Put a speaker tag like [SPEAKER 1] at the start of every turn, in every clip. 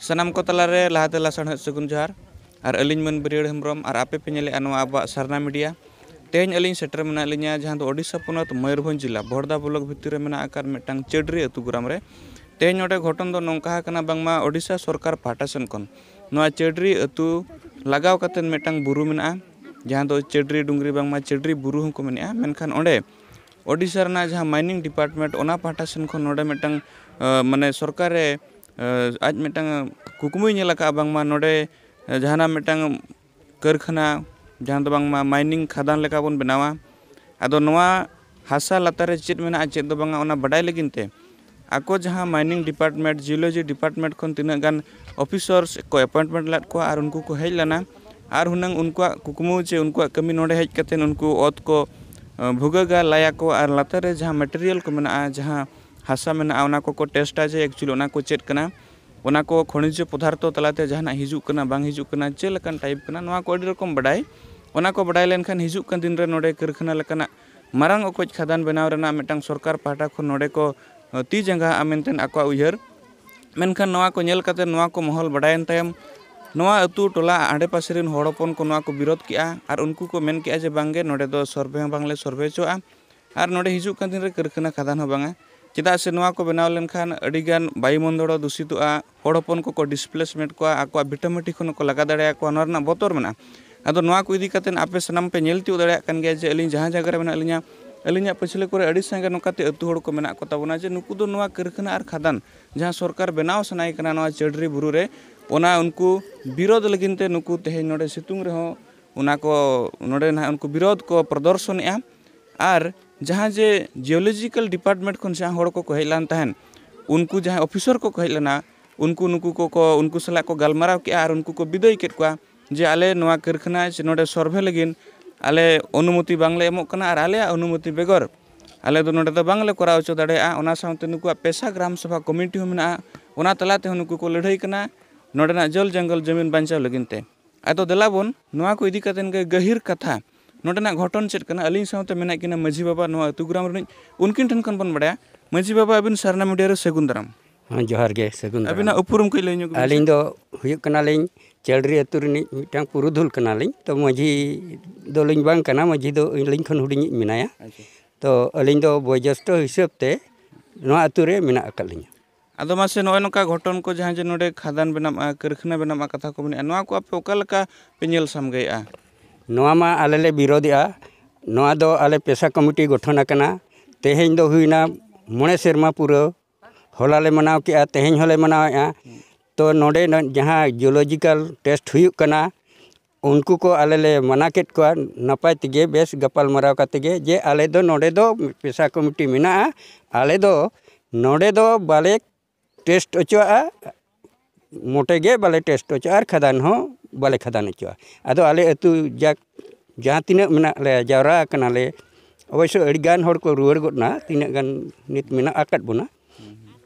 [SPEAKER 1] सनाम को तलारे लहाते लासाण सगुन जोहार और अलिंग मन बरियाड़ हेम्ब्रम और आपे पे नेले अनवा आबा सरना मीडिया तेज अलिंग सेटर मेना लिया जहां दो ओडिशा पोनत मयूरभंज जिला बहरदा ब्लॉक भितर मेना आकार मिटांग चेडरी अतु ग्राम रे तेज नोडे घटन दो नोंका कना बांगमा ओडिशा सरकार पाटा सेन खन नोआ चेडरी अतु लगाव कतेन मिटांग बुरु मेना जहां दो चेडरी डुंगरी बांगमा चेडरी बुरु हंको मेना मेनखान ओंडे ओडिशा रना जहां माइनिंग डिपार्टमेंट ओना पाटा सेन खन नोडे मिटांग माने सरकार रे आज मिटांग कुकुमुई नेलाका बांगमा नोडे जहाना मिटांग कारखाना जहां दो बांगमा माइनिंग खादान लेका बन बनावा आदो नोआ हासा लातारे चेद मेना चेद दो बांगा ओना बडाय लगिनते आको जहां माइनिंग डिपार्टमेंट जियोलॉजी डिपार्टमेंट खन तिना गान ऑफिसर्स को अपॉइंटमेंट लाद को और उनको को हेज लाना और हुनंग उनको कुकुमु चे उनको कमी नोडे हेज कतेन उनको ओत को भुगगा लाया को और लातारे जहां मटेरियल को मेना जहां हासा मेना ओना को टेस्टा जे एक्चुअली ओना को चेद कना ओना को खनिज पदार्थ तलाते जहां हिजू कना बांग हिजू कना चे लकन टाइप कना नोआ को अडी रकम बडाय ओना को बडाय लेनखान हिजू कन दिन रे नोडे कारखाना लकना मारांग ओकोज खादान बनाव रेना मिटांग सरकार पाटा खन नोडे को ती जंगा आमेनतेन आको उयहर मेनखान नोआ को नेल कते नोआ को महल बडायन तायम नोआ अतु टोला आडे पासे रेन हड़पन को नोआ को विरोध किया और उनको को मेन किया जे बांगे नोडे दो सर्वे बांगले सर्वे चोआ और नोडे हिजू कन दिन रे कारखाना खादान हो बांगा चेदा से नोआ को बनाव लेनखान अडिगान वायुमंडल दूषितोआ हड़पन को डिसप्लेसमेंट को आको भिटामिटी खन को लगा दाड़े को नोरना बोतर मेना आदो नोआ को इदी कतेन आपे सनाम पे नेल तिउ दाड़े कान गया जे अलिन जहां जगह रे मेना अलिना पछले करे अड़ी संगे नोकाते अतु हड़ को मेना को ताबोना जे नुकु दो नोआ कारखाना और खादान जहां सरकार बनाव सनाई कना नोआ चेडरी बुरु रे ओना उनको विरोध लगिनते नुकु तेहे नोडे सितुंग रे हो ओना को नोडे ना उनको विरोध को प्रदर्शनया और जहां जे जियोलॉजिकल डिपार्टमेंट खन जहां हड़ को हेलान तहन उनको जहां ऑफिसर को हेलाना उनको नुकु को उनको सला को गालमाराव के और उनको को विदाय केट को जे आले नोआ कारखाना से नोडे सर्वे लगिन आले अनुमति बांगले एमोक कना और आले अनुमति बेगर आले दो नोडे दो बांगले कराव चो दाड़ेया ओना साउते नुकु पेशा ग्राम सभा कमिटी हो मेना ओना तलाते नुकु को लड़ाई कना नोडेना जल जंगल जमीन बांचाव लगिनते आदो देलाबोन नोआ को इदी कतेन के गहिर कथा नोडेना घटन चेद कना अलिन साउते मेना किना माजी बाबा नोआ अतु ग्राम रे उनकिन ठन खन बन बडाया माजी बाबा अबिन सरना मीडिया रे सगुन दाराम
[SPEAKER 2] जोहार गे सगुन
[SPEAKER 1] अबिना उपरुम कइ लइनो
[SPEAKER 2] अलिन दो हुयुक कना लिन चेडरी अतु रिनि मिटांग पुरुधुल कना लिन तो माजी दो लिन बांग कना माजी दो लिन खन हुडिनि मेनाया तो अलिन दो बयजस्ट हिसाब ते नोआ अतु रे मेना अकलिन
[SPEAKER 1] आदो मासे नोय नोका घटन को जहां जे नोडे खादान बनामा कारखाना बनामा कथा को मेना नोआ को आपे ओकालका पे नेल सामगेया
[SPEAKER 2] नोआ मा आले ले विरोधिया नोआ दो आले पेशा कमिटी गठन करना तेहेन दो हुईना मोणे सेरमा पूरा होला ले मनाव के तेहेन होले मनाव तो नोडे जहाँ जियोलॉजिकल टेस्ट हुई करना उनको को आले ले मना केट को नपाय तेगे बेस गपाल मराव कतेगे जे आले दो नोडे दो पेशा कमिटी मेना आले दो नोडे दो बाले टेस्ट अचुआ मोटे गे बाले टेस्ट अचुआ और खादान हो बाले खादान अचुआ आदो आले अतु जाक जहाँ तीना मेना ले जावरा कना ले अवश्य अड़ीगान हड़ को रुआड़ गोदना तीना गान नित मेना आकाट बोना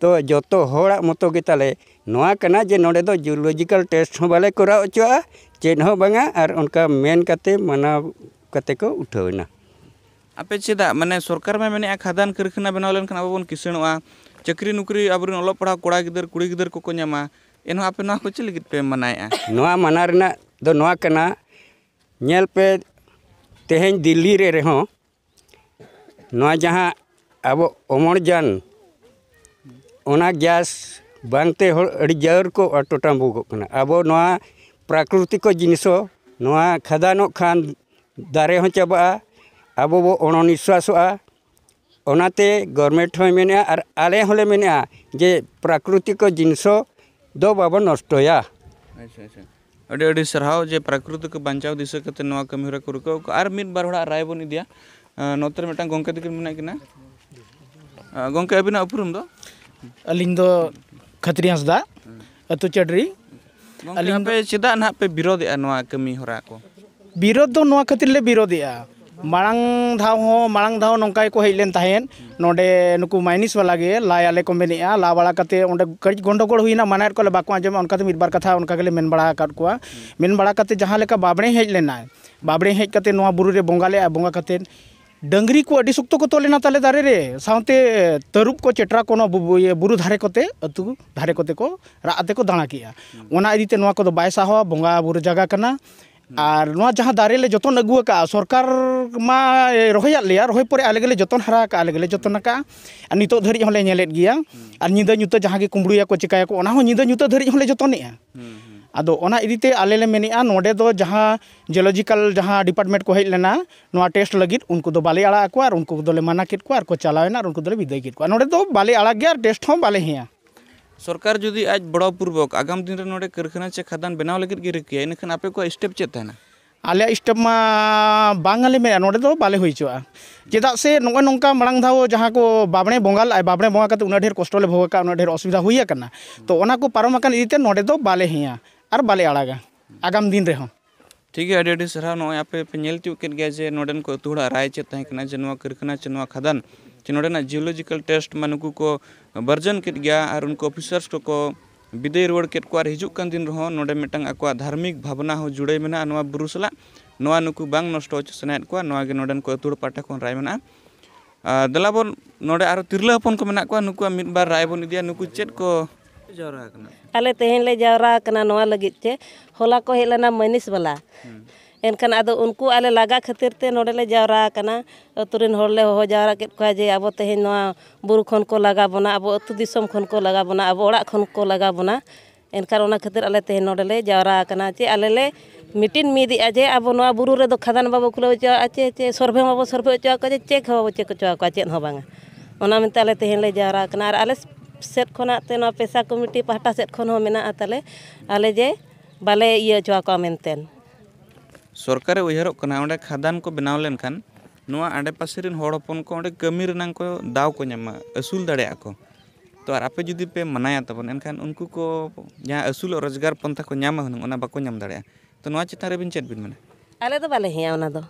[SPEAKER 2] तो जतो हड़ा मतो गे ताले नोआ कना जे नोडे दो जियोलॉजिकल टेस्ट हो बाले कराव अचुआ चेद हो बांगा और उनका मेन कते मना कते को उठावना
[SPEAKER 1] आपे चेदा माने सरकार में मेने खादान कारखाना बनाव लेन खाना बाबन किसणवा चाकरी नुकरी आबरन ऑलो पढ़ा कोड़ा गिदर कुड़ी गिदर को न्यामा एनो आपे ना को चलिगित पे मनाया
[SPEAKER 2] नोआ मना रेना दो नोआ कना नेल पे तेहेन दिल्ली रे रहो नोआ जहां अब अमरजान ओना गैस बांगते अड़ी जर को टोटा बुगो कना अब नोआ प्राकृतिक जिनिसो नोआ खादानो खान दारे हो चाबा अब वो अणनिश्वासोआ ओनाते गवर्नमेंट हो मेना और आले होले मेना जे प्राकृतिक जिनिसो दो बाबा नष्टया
[SPEAKER 1] अच्छा अच्छा अड़ी अड़ी सरहाव जे प्राकृतिक बांचाव दिशा कते नोआ कमिरा कुरको और मिद बार होड़ा राय बन इदिया नोतर मेटा गोंके तकिन मेना किना गोंके अबिना उपरुम दो
[SPEAKER 3] अलिन दो खत्री हंसदा अतु चेडरी
[SPEAKER 1] अलिन पे चेदा ना पे विरोध ए नोआ कमी होरा को
[SPEAKER 3] विरोध दो नोआ खातिर ले विरोधिया मांग धाव नौका को हेलेन तहन नोडे नुकु माइनिस वाला गे लायाले को मेनेआ ला बड़ा कते ओंडे कज गंडगोल हुईना मानार को बाको आजम उनका मिद बार कथा उनका गेले मेन बड़ा काट को मेन बड़ा कते जहां लेका बाबड़े हेज लेना बाबड़े हेज कते नोआ बुरु रे बोंगा ले बोंगा कते डंगरी को अड़ी सुक्तो को तोलेना ताले दारे रे साउते तरुप को चेट्रा को बुरु धारे कोते अतु धारे कोते को राते को दाणा किया ओना इदीते नोआ को दो बाय साहवा बोंगा बुरु जगह कना और नोआ जहां दारे ले जतन अगुआ का सरकार मा रोहया लिया रोहय परे आले गेले जतन हरा का आले गेले जतन का और नितो धरि हले नेलेत गिया और निदा ᱧᱩᱛ जहां गे कुंबड़ुया को चिकाया को ओना हो निदा ᱧᱩᱛ धरि हले जतनेआ आदो ओना इदीते आले ले मेनेआ नोडे दो जहां जियोलॉजिकल जहां डिपार्टमेंट को हेज लेना नोआ टेस्ट लगित उनको दो बाले आड़ा को और उनको दोले माना कित को और को चलावेना और उनको दोले विदाय कित को नोडे दो बाले आड़ा गया टेस्ट हो बाले हिया
[SPEAKER 1] सरकार जुदी आज बड़ा पूर्वक आगाम दिन रे नोडे कारखाना चे खदान बनाव लगित गे रिकिया इनखान आपे को स्टेप चेत थाना
[SPEAKER 3] आले स्टेप मा बांगाले में नोडे दो बाले होइचोआ चेदा से नोंगा नोंका मरंग धाव जहां को बाबणे बोंगाल आय बाबणे बोंगा कते उना ढेर कष्ट ले भोग का उना ढेर असुविधा हुइया कना तो ओना को पारम अकन इदीते नोडे दो बाले हिया और बाले आड़ागा आगाम दिन रे हो
[SPEAKER 1] ठीक है अड़ी सरहा नो आपे पे नेल तिउ केट गया जे नोडन को तुड़ा राय चे तहे कना जे नोआ कारखाना चे नोआ खदान चे नोडना जियोलॉजिकल टेस्ट मानुकु को बर्जन केट गया और उनको ऑफिसर्स को विदाय रोड केट को हिजुक कान दिन रहो नोडे मिटंग अकवा धार्मिक भावना हो जुड़े मेना नोआ बुरु सला नोआ नुकु बांग नष्ट हो सनायत को नोआ गे नोडन को तुड़ पाटा को राय मेना दलाबन नोडे आरो तिरला हपन को मेना को नुकु मिद बार राय बन इदिया नुकु चेत को जावरा कना
[SPEAKER 4] आले तेहेन ले जावरा कना नोआ लगित चे होला को हेलना मनीष वाला एनखान आदो उनको आले लगा खातिर ते नोडे ले जावरा कना अतुरेन होड़ ले हो जावरा केत को जे अब तेहेन नोआ बुरु खन को लगा बना अब अतु दिसम खन को लगा बना अब ओड़ा खन को लगा बना एनखान ओना खातिर आले तेहेन नोडे ले जावरा कना चे आले ले मीटिन मीदी अजे अब नोआ बुरु रे दो खदान बाबू खुलो च आचे चे सरभे बाबू सरभे च को चेक हो चेक च को चेत हो बांगा ओना मेते आले तेहेन ले जावरा कना और आले सेट खोना ते नोआ पेशा कमिटी पाहटा सेट खन हो मेना ताले आले जे बाले इया च को मेनतेन
[SPEAKER 1] सरकारे उयहरक कना ओंडे खदान को बनाव लेनखान नोआ आडे पासे रेन होड़ हपन को ओंडे कमी रेनांग को दाव को ᱧᱟᱢᱟ असूल दाड़ेया को तो और आपे जुदी पे मनाया तबन एनखान उनको को जहां असूल रोजगार पंथा को ᱧᱟᱢᱟ हुन ओना बाको ᱧᱟᱢ दाड़ेया तो नोआ चिता रे बिन चेत बिन माने
[SPEAKER 4] आले दो बाले हिया ओना दो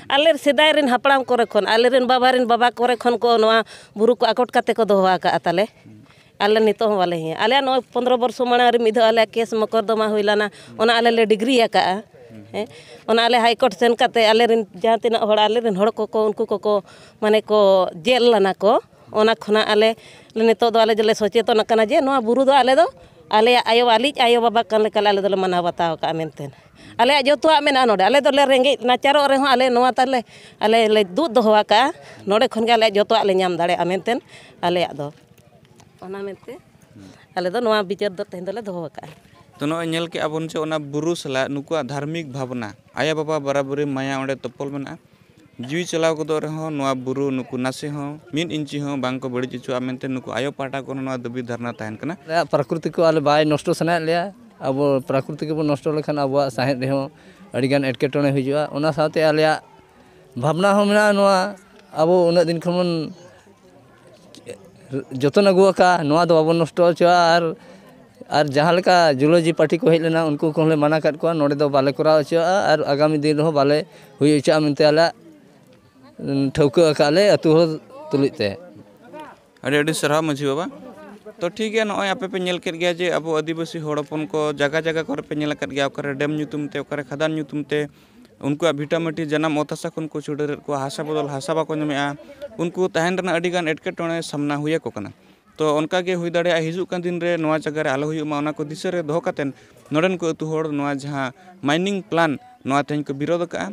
[SPEAKER 4] आले सेदाय रेन हपड़ाम करे खन आले रेन बाबा करे खन को नोआ बुरु को आकोट काते को दोहा का ताले आले नितो हो वाले हिया आले नो 15 वर्ष माने रे मिधो आले केस मकरदमा होइलाना ओना आले ले डिग्री का ओना आले हाई कोर्ट सेन काते आले रेन जहां तिना होड़ आले रेन होड़ को उनको को माने को जेल लाना को ओना खना आले नितो दो आले जले सचेतन कना जे नोआ बुरु दो आले आयो वाली आयो बाबा कन ले आले दो मना बताव का मेनतेन आले जतुआ मेना नोडे आले दो ले रेंगे नाचारो रे हो आले नोआ ताले आले ले दूध दोहा का नोडे खन गे आले जतुआ ले ᱧᱟᱢ दाड़े मेनतेन आले दो ओना मेनते आले दो नोआ विचार दो तेन दोले दोहा का
[SPEAKER 1] तो नो नेल के आबन से ओना बुरु सला नुकुआ धार्मिक भावना आया बाबा बराबरी माया ओंडे तपल मेना जीवी चलाव को दो रहो नोआ बुरु नुकु नासे हो 1 इंची हो बांग को बड़ी चिचु आमेनते नुकु आयो पाटा को नोआ दबी धरना ताहन कना
[SPEAKER 5] प्रकृति को आले बाय नष्ट सना लिया अब प्रकृति को नष्ट लेखन अब साहेद रे हो अडिगान एटकेटोने हिजुआ ओना साथे आले भावना हो मेना नोआ अब उना दिन खमन जतन अगुआ का नोआ दो अब नष्ट चुआ और जहाँ लेका जुलॉजी पार्टी को हेज लेना उनको को माना काट को नोडे दो बाले कराव चुआ और आगामी दिन रहो बाले हुई चा मेनते आले ठौका काले अतु हो तुलिते
[SPEAKER 1] अड़ी सरहा मझी बाबा तो ठीक है नॉय आपे पे नेल केट गया जे अब आदिवासी होड़पन को जगह जगह करे पे नेल कट गया ओकरे डैम ᱧᱩᱛᱩᱢ ते ओकरे खदान ᱧᱩᱛᱩᱢ ते उनको भिटामिटी जन्म ओतासा खन को छुडर को हासा बदल हासा बाको ᱧᱟᱢᱮᱟ उनको तहन रना अडी गान एटकेटोने सामना हुए को कना तो उनका के हुई दाड़े हिजु कान दिन रे नोआ जगह रे आलो हुयुमा ओना को दिशा रे दोह कातेन नोडन को अतु होड़ नोआ जहां माइनिंग प्लान नोआ तेन को विरोध का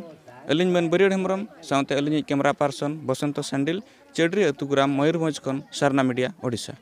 [SPEAKER 1] अलिन मन बरियड हेमरम साउते अलिन कैमरा पर्सन बसंत सैंडिल चेडरी अतु ग्राम मयूरभंज खन सरना मीडिया ओडिशा।